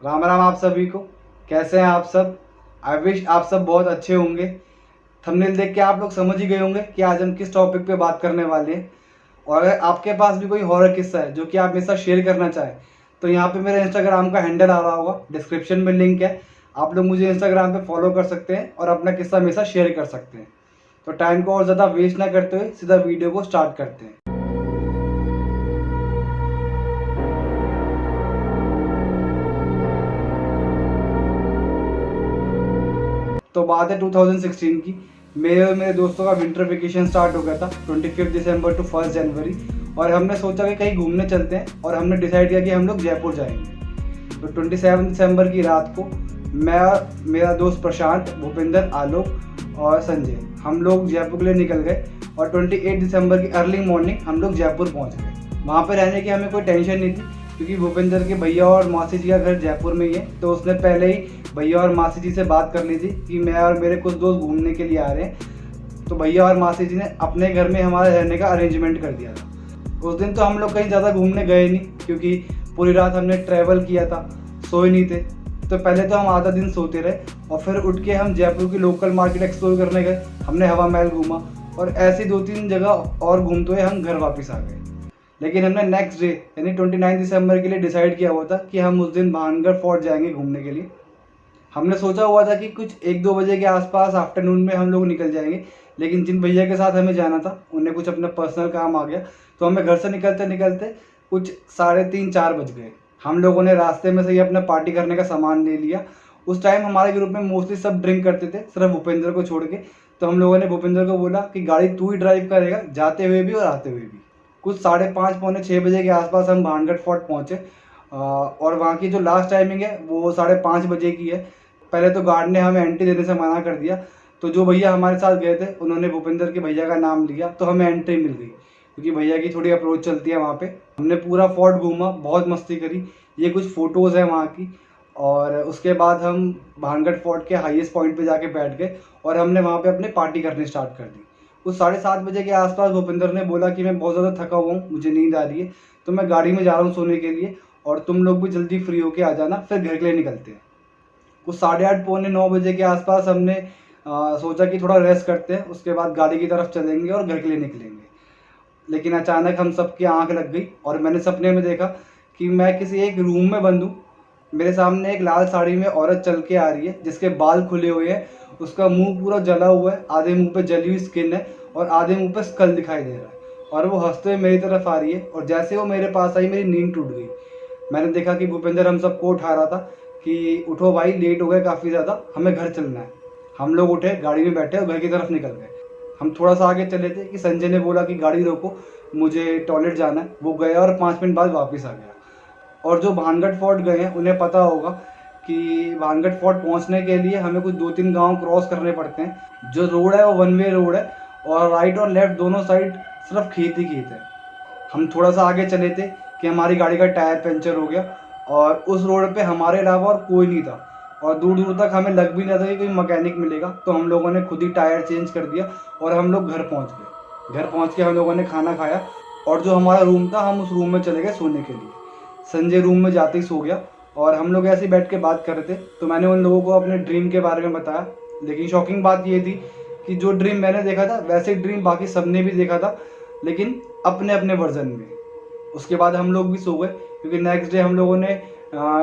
राम राम आप सभी को। कैसे हैं आप सब? आई विश आप सब बहुत अच्छे होंगे। थंबनेल देख के आप लोग समझ ही गए होंगे कि आज हम किस टॉपिक पे बात करने वाले हैं। और अगर आपके पास भी कोई हॉरर किस्सा है जो कि आप मेरे साथ शेयर करना चाहें, तो यहाँ पे मेरे इंस्टाग्राम का हैंडल आ रहा होगा, डिस्क्रिप्शन में लिंक है। आप लोग मुझे इंस्टाग्राम पे फॉलो कर सकते हैं और अपना किस्सा मेरे साथ शेयर कर सकते हैं। तो टाइम को और ज़्यादा वेस्ट ना करते हुए सीधा वीडियो को स्टार्ट करते हैं। तो बात है 2016 की। मेरे और मेरे दोस्तों का विंटर वेकेशन स्टार्ट हो गया था 25 दिसंबर टू 1 जनवरी। और हमने सोचा कि कहीं घूमने चलते हैं और हमने डिसाइड किया कि हम लोग जयपुर जाएंगे। तो 27 दिसंबर की रात को मैं और मेरा दोस्त प्रशांत, भूपिंदर, आलोक और संजय हम लोग जयपुर के लिए निकल गए। और 28 दिसंबर की अर्ली मॉर्निंग हम लोग जयपुर पहुंच गए। वहाँ पर रहने की हमें कोई टेंशन नहीं थी, क्योंकि भूपिंदर के भैया और मासी जी का घर जयपुर में ही है। तो उसने पहले ही भैया और मासी जी से बात कर ली थी कि मैं और मेरे कुछ दोस्त घूमने के लिए आ रहे हैं। तो भैया और मासी जी ने अपने घर में हमारे रहने का अरेंजमेंट कर दिया था। उस दिन तो हम लोग कहीं ज़्यादा घूमने गए नहीं, क्योंकि पूरी रात हमने ट्रैवल किया था, सोए नहीं थे। तो पहले तो हम आधा दिन सोते रहे और फिर उठ के हम जयपुर की लोकल मार्केट एक्सप्लोर करने गए। हमने हवा महल घूमा और ऐसी 2-3 जगह और घूमते हुए हम घर वापस आ गए। लेकिन हमने नेक्स्ट डे यानी 29 दिसंबर के लिए डिसाइड किया हुआ था कि हम उस दिन भानगढ़ फोर्ट जाएंगे घूमने के लिए। हमने सोचा हुआ था कि कुछ 1-2 बजे के आसपास आफ्टरनून में हम लोग निकल जाएंगे। लेकिन जिन भैया के साथ हमें जाना था उन्हें कुछ अपना पर्सनल काम आ गया, तो हमें घर से निकलते निकलते कुछ 3:30-4 बज गए। हम लोगों ने रास्ते में से ही अपना पार्टी करने का सामान ले लिया। उस टाइम हमारे ग्रुप में मोस्टली सब ड्रिंक करते थे, सिर्फ भूपेंद्र को छोड़ के। तो हम लोगों ने भूपेंद्र को बोला कि गाड़ी तू ही ड्राइव करेगा, जाते हुए भी और आते हुए भी। कुछ 5:30 पौने 6 बजे के आसपास हम भानगढ़ फोर्ट पहुँचे। और वहाँ की जो लास्ट टाइमिंग है वो 5:30 बजे की है। पहले तो गार्ड ने हमें एंट्री देने से मना कर दिया। तो जो भैया हमारे साथ गए थे उन्होंने भूपेंद्र के भैया का नाम लिया, तो हमें एंट्री मिल गई, क्योंकि भैया की थोड़ी अप्रोच चलती है वहाँ पे। हमने पूरा फोर्ट घूमा, बहुत मस्ती करी। ये कुछ फ़ोटोज़ हैं वहाँ की। और उसके बाद हम भानगढ़ फोर्ट के हाईएस्ट पॉइंट पे जाके बैठ गए और हमने वहाँ पे अपने पार्टी करनी स्टार्ट कर दी। कुछ 7:30 बजे के आसपास भूपेंद्र ने बोला कि मैं बहुत ज़्यादा थका हुआ हूँ, मुझे नींद आ रही है, तो मैं गाड़ी में जा रहा हूँ सोने के लिए, और तुम लोग भी जल्दी फ्री होके आ जाना, फिर घर के लिए निकलते हैं। कुछ 8:30 पौने 9 बजे के आसपास हमने सोचा कि थोड़ा रेस्ट करते हैं, उसके बाद गाड़ी की तरफ चलेंगे और घर के लिए निकलेंगे। लेकिन अचानक हम सबकी आंख लग गई और मैंने सपने में देखा कि मैं किसी एक रूम में बंद हूँ। मेरे सामने एक लाल साड़ी में औरत चल के आ रही है, जिसके बाल खुले हुए हैं, उसका मुंह पूरा जला हुआ है, आधे मुंह पे जली हुई स्किन है और आधे मुंह पे स्कल दिखाई दे रहा है। और वो हंसते हुए मेरी तरफ आ रही है, और जैसे वो मेरे पास आई मेरी नींद टूट गई। मैंने देखा कि भूपेंद्र हम सबको उठा रहा था कि उठो भाई, लेट हो गए काफ़ी ज़्यादा, हमें घर चलना है। हम लोग उठे, गाड़ी में बैठे और घर की तरफ निकल गए। हम थोड़ा सा आगे चले थे कि संजय ने बोला कि गाड़ी रोको, मुझे टॉयलेट जाना है। वो गया और 5 मिनट बाद वापस आ गया। और जो भानगढ़ फोर्ट गए हैं उन्हें पता होगा कि भानगढ़ फोर्ट पहुंचने के लिए हमें कुछ 2-3 गांव क्रॉस करने पड़ते हैं। जो रोड है वो 1 वे रोड है, और राइट और लेफ्ट दोनों साइड सिर्फ खेत ही खेत है। हम थोड़ा सा आगे चले थे कि हमारी गाड़ी का टायर पंचर हो गया, और उस रोड पे हमारे अलावा और कोई नहीं था, और दूर दूर तक हमें लग भी नहीं था कि कोई मैकेनिक मिलेगा। तो हम लोगों ने खुद ही टायर चेंज कर दिया और हम लोग घर पहुंच गए। घर पहुंच के हम लोगों ने खाना खाया, और जो हमारा रूम था हम उस रूम में चले गए सोने के लिए। संजय रूम में जाते ही सो गया, और हम लोग ऐसे ही बैठ के बात कर रहे थे। तो मैंने उन लोगों को अपने ड्रीम के बारे में बताया। लेकिन शॉकिंग बात ये थी कि जो ड्रीम मैंने देखा था वैसे ड्रीम बाकी सबने भी देखा था, लेकिन अपने अपने वर्जन में। उसके बाद हम लोग भी सो गए, क्योंकि नेक्स्ट डे हम लोगों ने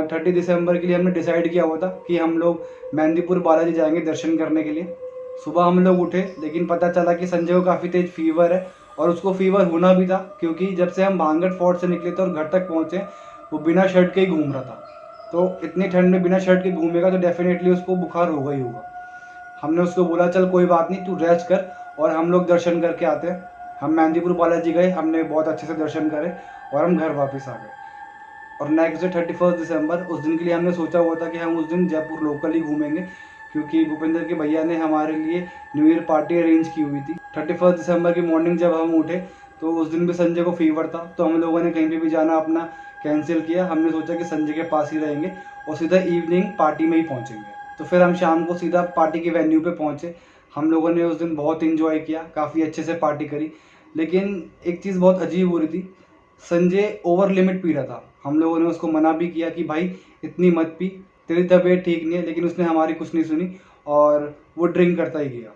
30 दिसंबर के लिए हमने डिसाइड किया हुआ था कि हम लोग मेहंदीपुर बालाजी जाएंगे दर्शन करने के लिए। सुबह हम लोग उठे, लेकिन पता चला कि संजय को काफ़ी तेज फीवर है, और उसको फीवर होना भी था, क्योंकि जब से हम भानगढ़ फोर्ट से निकले थे और घर तक पहुँचे वो बिना शर्ट के ही घूम रहा था। तो इतनी ठंड में बिना शर्ट के घूमेगा तो डेफिनेटली उसको बुखार होगा ही होगा। हमने उसको बोला चल कोई बात नहीं, तू रेस्ट कर और हम लोग दर्शन करके आते हैं। हम मेहंदीपुर बालाजी गए, हमने बहुत अच्छे से दर्शन करे और हम घर वापस आ गए। और नेक्स्ट डे 31 दिसंबर, उस दिन के लिए हमने सोचा हुआ था कि हम उस दिन जयपुर लोकल ही घूमेंगे, क्योंकि भूपेंद्र के भैया ने हमारे लिए न्यू ईयर पार्टी अरेंज की हुई थी। 31 दिसंबर की मॉर्निंग जब हम उठे तो उस दिन भी संजय को फीवर था, तो हम लोगों ने कहीं पे भी जाना अपना कैंसिल किया। हमने सोचा कि संजय के पास ही रहेंगे और सीधा इवनिंग पार्टी में ही पहुंचेंगे। तो फिर हम शाम को सीधा पार्टी के वेन्यू पे पहुंचे। हम लोगों ने उस दिन बहुत इन्जॉय किया, काफ़ी अच्छे से पार्टी करी। लेकिन एक चीज़ बहुत अजीब हो रही थी संजय ओवर लिमिट पी रहा था। हम लोगों ने उसको मना भी किया कि भाई इतनी मत पी, तेरी तबीयत ठीक नहीं है, लेकिन उसने हमारी कुछ नहीं सुनी और वो ड्रिंक करता ही गया।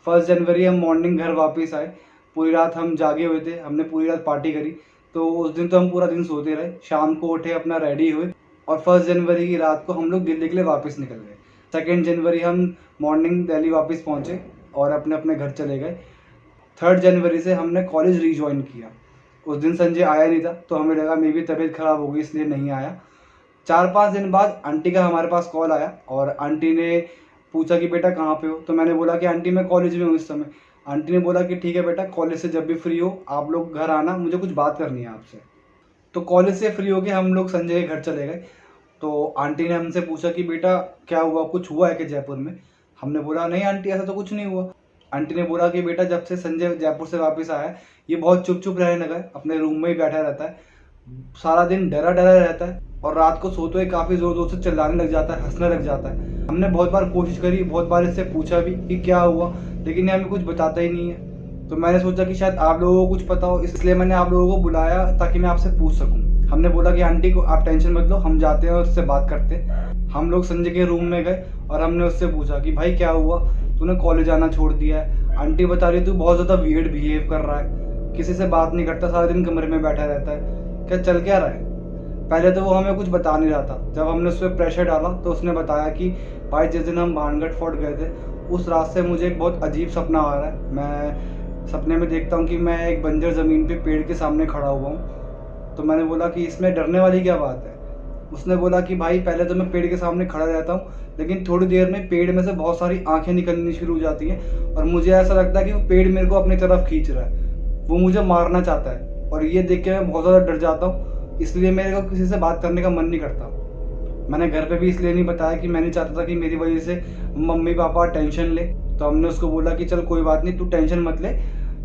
1 जनवरी हम मॉर्निंग घर वापस आए। पूरी रात हम जागे हुए थे, हमने पूरी रात पार्टी करी। तो उस दिन तो हम पूरा दिन सोते रहे। शाम को उठे, अपना रेडी हुए और 1 जनवरी की रात को हम लोग दिल्ली के लिए वापस निकल गए। 2 जनवरी हम मॉर्निंग दिल्ली वापस पहुँचे और अपने अपने घर चले गए। 3 जनवरी से हमने कॉलेज रीजॉइन किया। उस दिन संजय आया नहीं था, तो हमें लगा मे भी तबीयत ख़राब हो गई इसलिए नहीं आया। 4-5 दिन बाद आंटी का हमारे पास कॉल आया और आंटी ने पूछा कि बेटा कहाँ पे हो। तो मैंने बोला कि आंटी मैं कॉलेज में हूँ इस समय। आंटी ने बोला कि ठीक है बेटा, कॉलेज से जब भी फ्री हो आप लोग घर आना, मुझे कुछ बात करनी है आपसे। तो कॉलेज से फ्री होके हम लोग संजय के घर चले गए। तो आंटी ने हमसे पूछा कि बेटा क्या हुआ, कुछ हुआ है कि जयपुर में। हमने बोला नहीं आंटी, ऐसा तो कुछ नहीं हुआ। आंटी ने बोला कि बेटा जब से संजय जयपुर से वापस आया है, ये बहुत चुप चुप रहने लगा है, अपने रूम में ही बैठा रहता है, सारा दिन डरा डरा रहता है और रात को सोते हुए काफ़ी ज़ोर ज़ोर से चिल्लाने लग जाता है, हंसने लग जाता है। हमने बहुत बार कोशिश करी, बहुत बार इससे पूछा भी कि क्या हुआ, लेकिन ये हमें कुछ बताता ही नहीं है। तो मैंने सोचा कि शायद आप लोगों को कुछ पता हो, इसलिए मैंने आप लोगों को बुलाया ताकि मैं आपसे पूछ सकूं। हमने बोला कि आंटी को आप टेंशन मत लो, हम जाते हैं और उससे बात करते हैं। हम लोग संजय के रूम में गए और हमने उससे पूछा कि भाई क्या हुआ, तूने कॉलेज आना छोड़ दिया है। आंटी बता रही तू बहुत ज़्यादा वियर्ड बिहेव कर रहा है, किसी से बात नहीं करता, सारा दिन कमरे में बैठा रहता है, क्या चल क्या रहा है। पहले तो वो हमें कुछ बता नहीं रहा था। जब हमने उस पर प्रेशर डाला तो उसने बताया कि भाई जिस दिन हम भानगढ़ फोर्ट गए थे, उस रात से मुझे एक बहुत अजीब सपना आ रहा है। मैं सपने में देखता हूँ कि मैं एक बंजर ज़मीन पे पेड़ के सामने खड़ा हुआ हूँ। तो मैंने बोला कि इसमें डरने वाली क्या बात है। उसने बोला कि भाई पहले तो मैं पेड़ के सामने खड़ा रहता हूँ, लेकिन थोड़ी देर में पेड़ में से बहुत सारी आंखें निकलनी शुरू हो जाती हैं और मुझे ऐसा लगता है कि वो पेड़ मेरे को अपनी तरफ खींच रहा है, वो मुझे मारना चाहता है। और ये देख के मैं बहुत ज़्यादा डर जाता हूँ, इसलिए मेरे को किसी से बात करने का मन नहीं करता। मैंने घर पे भी इसलिए नहीं बताया कि मैं नहीं चाहता था कि मेरी वजह से मम्मी पापा टेंशन ले। तो हमने उसको बोला कि चल कोई बात नहीं, तू टेंशन मत ले,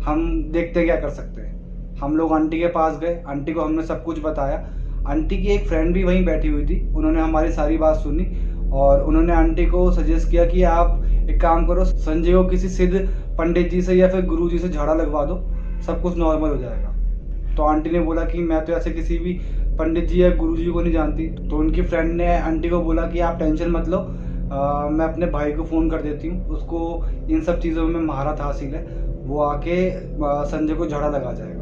हम देखते क्या कर सकते हैं। हम लोग आंटी के पास गए, आंटी को हमने सब कुछ बताया। आंटी की एक फ्रेंड भी वहीं बैठी हुई थी, उन्होंने हमारी सारी बात सुनी और उन्होंने आंटी को सजेस्ट किया कि आप एक काम करो, संजय को किसी सिद्ध पंडित जी से या फिर गुरु जी से झाड़ा लगवा दो, सब कुछ नॉर्मल हो जाएगा। तो आंटी ने बोला कि मैं तो ऐसे किसी भी पंडित जी या गुरु जी को नहीं जानती। तो उनकी फ्रेंड ने आंटी को बोला कि आप टेंशन मत लो, मैं अपने भाई को फ़ोन कर देती हूँ, उसको इन सब चीज़ों में महारत हासिल है, वो आके संजय को झाड़ा लगा जाएगा।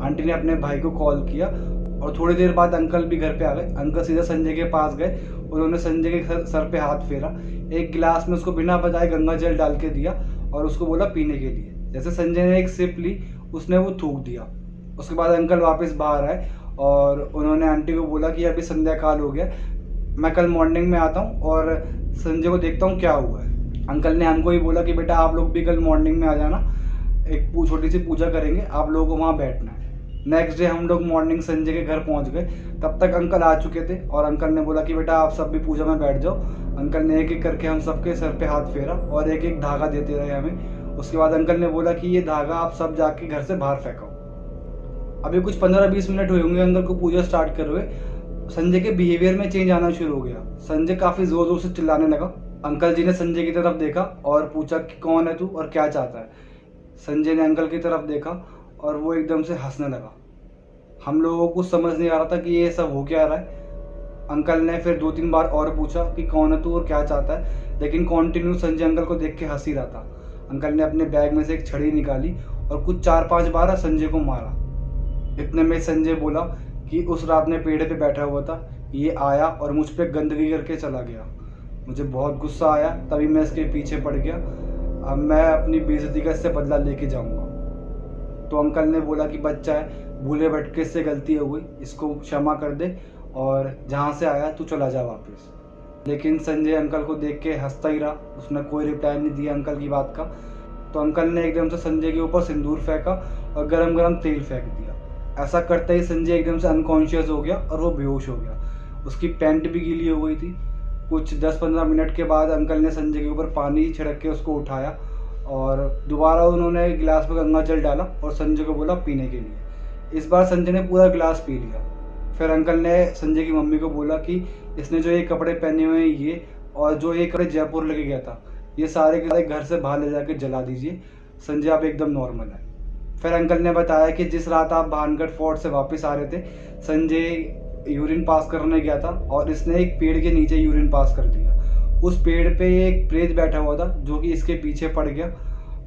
आंटी ने अपने भाई को कॉल किया और थोड़ी देर बाद अंकल भी घर पे आ गए। अंकल सीधे संजय के पास गए, उन्होंने संजय के सर पे हाथ फेरा, एक गिलास में उसको बिना बताए गंगा जल डाल के दिया और उसको बोला पीने के लिए। जैसे संजय ने एक सिप ली, उसने वो थूक दिया। उसके बाद अंकल वापस बाहर आए और उन्होंने आंटी को बोला कि अभी संध्या काल हो गया, मैं कल मॉर्निंग में आता हूँ और संजय को देखता हूँ क्या हुआ है। अंकल ने हमको ही बोला कि बेटा आप लोग भी कल मॉर्निंग में आ जाना, एक छोटी सी पूजा करेंगे, आप लोगों को वहाँ बैठना है। नेक्स्ट डे हम लोग मॉर्निंग संजय के घर पहुँच गए, तब तक अंकल आ चुके थे और अंकल ने बोला कि बेटा आप सब भी पूजा में बैठ जाओ। अंकल ने एक एक करके हम सबके सर पे हाथ फेरा और एक एक धागा देते रहे हमें। उसके बाद अंकल ने बोला कि ये धागा आप सब जाके घर से बाहर फेंको। अभी कुछ 15-20 मिनट हुए होंगे अंकल को पूजा स्टार्ट कर हुए, संजय के बिहेवियर में चेंज आना शुरू हो गया। संजय काफ़ी ज़ोर ज़ोर से चिल्लाने लगा। अंकल जी ने संजय की तरफ देखा और पूछा कि कौन है तू और क्या चाहता है। संजय ने अंकल की तरफ देखा और वो एकदम से हंसने लगा। हम लोगों को समझ नहीं आ रहा था कि ये सब हो क्या रहा है। अंकल ने फिर 2-3 बार और पूछा कि कौन है तू और क्या चाहता है, लेकिन कॉन्टिन्यू संजय अंकल को देख के हंस ही रहा था। अंकल ने अपने बैग में से एक छड़ी निकाली और कुछ 4-5 बार संजय को मारा। इतने में संजय बोला कि उस रात में पेड़ पे बैठा हुआ था, ये आया और मुझ पे गंदगी करके चला गया। मुझे बहुत गुस्सा आया, तभी मैं इसके पीछे पड़ गया। अब मैं अपनी बेइज्जती का इससे बदला लेके जाऊंगा। तो अंकल ने बोला कि बच्चा है, भूले भटके से गलती हो गई, इसको क्षमा कर दे और जहाँ से आया तू चला जा वापस। लेकिन संजय अंकल को देख के हंसता ही रहा, उसने कोई रिप्लाई नहीं दिया अंकल की बात का। तो अंकल ने एकदम से संजय के ऊपर सिंदूर फेंका और गरम गरम तेल फेंक दिया। ऐसा करते ही संजय एकदम से अनकॉन्शियस हो गया और वो बेहोश हो गया। उसकी पैंट भी गीली हो गई थी। कुछ 10-15 मिनट के बाद अंकल ने संजय के ऊपर पानी छिड़क के उसको उठाया और दोबारा उन्होंने गिलास में गंगा जल डाला और संजय को बोला पीने के लिए। इस बार संजय ने पूरा गिलास पी लिया। फिर अंकल ने संजय की मम्मी को बोला कि इसने जो ये कपड़े पहने हुए हैं ये और जो ये कपड़े जयपुर लेके गया था, ये सारे के सारे घर से बाहर ले जाके जला दीजिए, संजय अब एकदम नॉर्मल है। फिर अंकल ने बताया कि जिस रात आप भानगढ़ फोर्ट से वापस आ रहे थे, संजय यूरिन पास करने गया था और इसने एक पेड़ के नीचे यूरिन पास कर दिया। उस पेड़ पे एक प्रेत बैठा हुआ था जो कि इसके पीछे पड़ गया,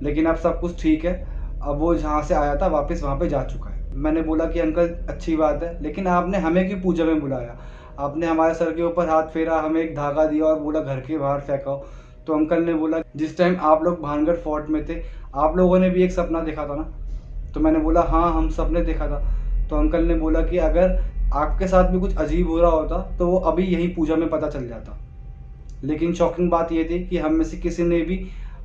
लेकिन अब सब कुछ ठीक है। अब वो जहाँ से आया था वापस वहाँ पे जा चुका है। मैंने बोला कि अंकल अच्छी बात है, लेकिन आपने हमें क्यों पूजा में बुलाया? आपने हमारे सर के ऊपर हाथ फेरा, हमें एक धागा दिया और बोला घर के बाहर फेंको। तो अंकल ने बोला जिस टाइम आप लोग भानगढ़ फोर्ट में थे, आप लोगों ने भी एक सपना देखा था ना? तो मैंने बोला हाँ, हम सब ने देखा था। तो अंकल ने बोला कि अगर आपके साथ भी कुछ अजीब हो रहा होता तो वो अभी यही पूजा में पता चल जाता। लेकिन शॉकिंग बात ये थी कि हम में से किसी ने भी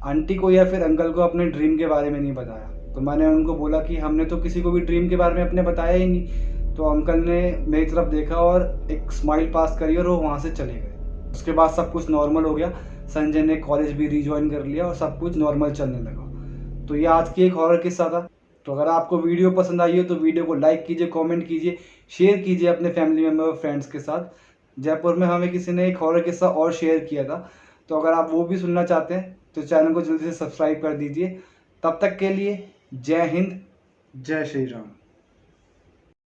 आंटी को या फिर अंकल को अपने ड्रीम के बारे में नहीं बताया। तो मैंने उनको बोला कि हमने तो किसी को भी ड्रीम के बारे में अपने बताया ही नहीं। तो अंकल ने मेरी तरफ देखा और एक स्माइल पास करी और वो वहाँ से चले गए। उसके बाद सब कुछ नॉर्मल हो गया। संजय ने कॉलेज भी रीजॉइन कर लिया और सब कुछ नॉर्मल चलने लगा। तो ये आज की एक हॉरर किस्सा था। तो अगर आपको वीडियो पसंद आई हो तो वीडियो को लाइक कीजिए, कमेंट कीजिए, शेयर कीजिए अपने फैमिली मेम्बर और फ्रेंड्स के साथ। जयपुर में हमें किसी ने एक हॉरर किस्सा और शेयर किया था, तो अगर आप वो भी सुनना चाहते हैं तो चैनल को जल्दी से सब्सक्राइब कर दीजिए। तब तक के लिए जय हिंद, जय श्री राम।